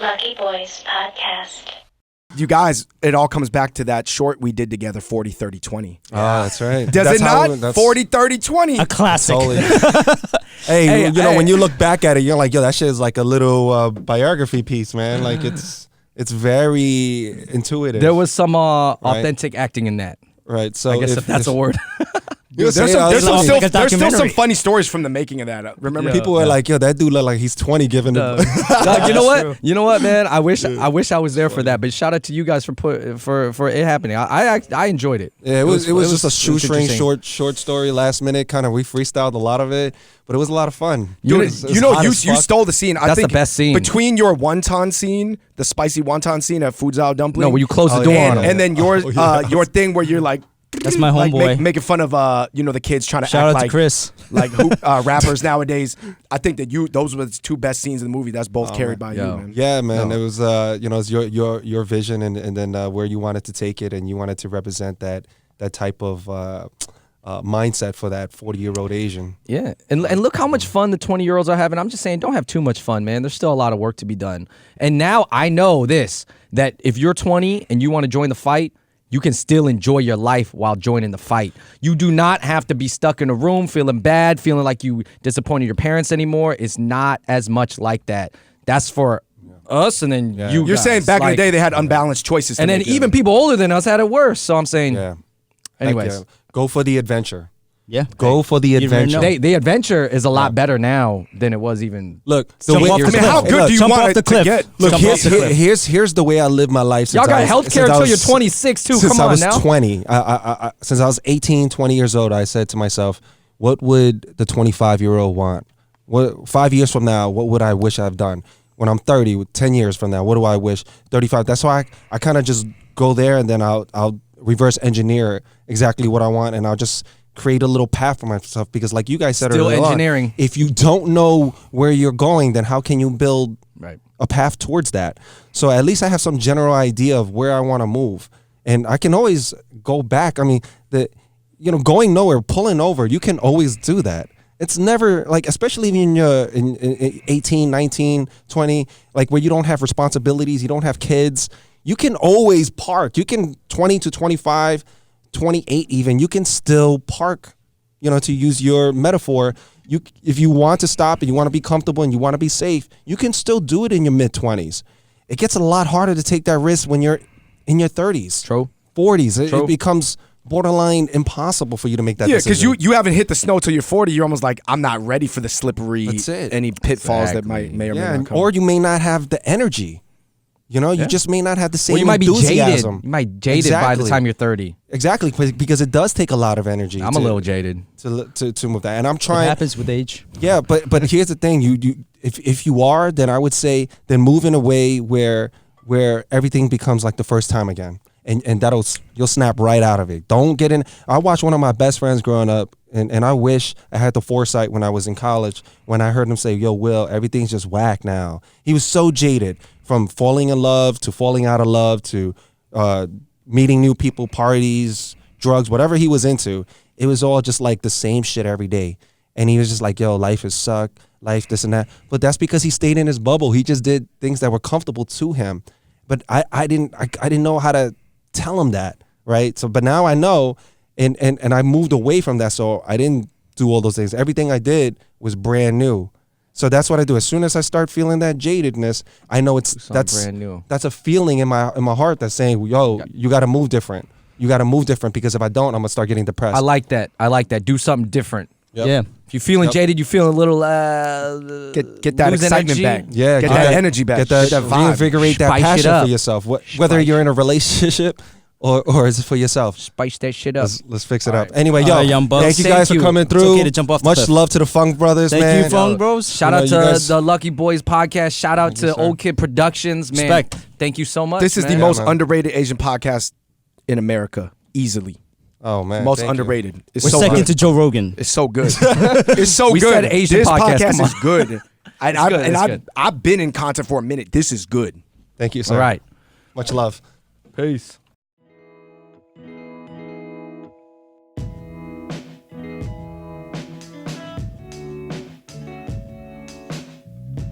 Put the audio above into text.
Lucky Boys Podcast. You guys, it all comes back to that short we did together, 40, 30, 20. Oh, that's right. Does That's it how- not? that's 40, 30, 20. A classic. Totally. Hey, you know, when you look back at it, you're like, yo, that shit is like a little biography piece, man. Like it's very intuitive. There was some authentic acting in that. Right. So I guess if that's a word. There's There's like still a some documentary. funny stories from the making of that. Remember, people were like, yo, that dude look like he's 20 giving it. You know what? You know what, man? I wish I was there for that. But shout out to you guys for it happening. I enjoyed it. Yeah, it was just a shoestring interesting. short story, last minute kind of. We freestyled a lot of it, but it was a lot of fun. You It was know, hot you as fuck. stole the scene. I That's think the best scene. between your wonton scene, the spicy wonton scene at Fudzao Dumpling. No, where you close the Oh, door yeah. on him. and then your your thing where you're like. That's my Like homeboy. making fun of the kids trying to Shout act out to like Chris. like rappers nowadays. I think that those were the two best scenes in the movie. That's both carried by you, man. Yeah, man. No. It was it's your vision and then where you wanted to take it, and you wanted to represent that type of mindset for that 40-year-old Asian. Yeah, and look how much fun the 20-year-olds are having. I'm just saying, don't have too much fun, man. There's still a lot of work to be done. And now I know this, that if you're 20 and you want to join the fight, you can still enjoy your life while joining the fight. You do not have to be stuck in a room feeling bad, feeling like you disappointed your parents anymore. It's not as much like that. That's for us, and then you. You're guys. saying back in the Like, day they had unbalanced choices, and to then make. even people older than us had it worse. So I'm saying, Yeah. anyways. Like, go for the adventure. Yeah. Go for the You never adventure. know. The adventure is a lot better now than it was even. Look, Jump way- off the I mean, how cliff. good do you Jump want off it the to cliff. get? Look, Jump off the cliff. here's the way I live my life. Y'all Since got I was- health care since I until you're was- 26 too. Since Come I on was now. 20, since I was 18, 20 years old, I said to myself, what would the 25-year-old want? What 5 years from now, what would I wish I've done? When I'm 30, 10 years from now, what do I wish? 35. That's why I kind of just go there, and then I'll reverse engineer exactly what I want, and I'll just create a little path for myself, because like you guys said Still earlier on, engineering. if you don't know where you're going, then how can you build Right. a path towards that? So at least I have some general idea of where I want to move, and I can always go back. I mean, going nowhere, pulling over, you can always do that. It's never like, especially when you're in 18, 19, 20, like where you don't have responsibilities, you don't have kids, you can always park. You can 20 to 25, 28 even, you can still park, to use your metaphor. If you want to stop and you want to be comfortable and you want to be safe, you can still do it in your mid-20s. It gets a lot harder to take that risk when you're in your 30s. True. 40s. It True. becomes borderline impossible for you to make that Yeah, decision. because you haven't hit the snow till you're 40. You're almost like, I'm not ready for the slippery, That's it. any pitfalls that Exactly. may or may not come. or you may not have the energy. You just may not have the same Well, you might be jaded. enthusiasm. You might jaded by the Exactly. time you're 30. Exactly, because it does take a lot of energy. I'm a little jaded. to move that, and I'm It trying. happens with age. Yeah, but here's the thing: if you are, then I would say then move in a way where everything becomes like the first time again, and you'll snap right out of it. Don't get in. I watched one of my best friends growing up, and I wish I had the foresight when I was in college when I heard him say, "Yo, Will, everything's just whack now." He was so jaded from falling in love to falling out of love to meeting new people, parties, drugs, whatever he was into. It was all just like the same shit every day. And he was just like, yo, life has sucked, life this and that. But that's because he stayed in his bubble. He just did things that were comfortable to him. But I didn't know how to tell him that, right? So, but now I know, and I moved away from that. So I didn't do all those things. Everything I did was brand new. So that's what I do. As soon as I start feeling that jadedness, I know that's brand new. That's a feeling in my heart that's saying, yo, you got to move different. You got to move different, because if I don't, I'm gonna start getting depressed. I like that. Do something different. Yep. Yeah. If you're feeling jaded, you feeling a little get that losing excitement energy. back. Yeah, Get that energy back. Get that, Get that vibe. reinvigorate that Spice it passion up. for yourself. Whether you're in a relationship or is it for yourself? Spice that shit up. Let's fix it All up. right. Anyway, All yo, right, young bucks. thank you Thank guys you. for coming It's through. okay to jump off the Much cliff. love to the Fung brothers, Thank man. you, Fung bros. Shout out you to guys- the Lucky Boys podcast. Shout out to sir. Old Kid Productions, man. Respect. Thank you so much. This is man. the most man. underrated Asian podcast in America, easily. Oh man, Most thank you. underrated. It's We're so second good. to Joe Rogan. It's so good. It's so We good. said Asian this podcast, podcast come is good. It's good. I've been in content for a minute. This is good. Thank you, sir. All right. Much love. Peace.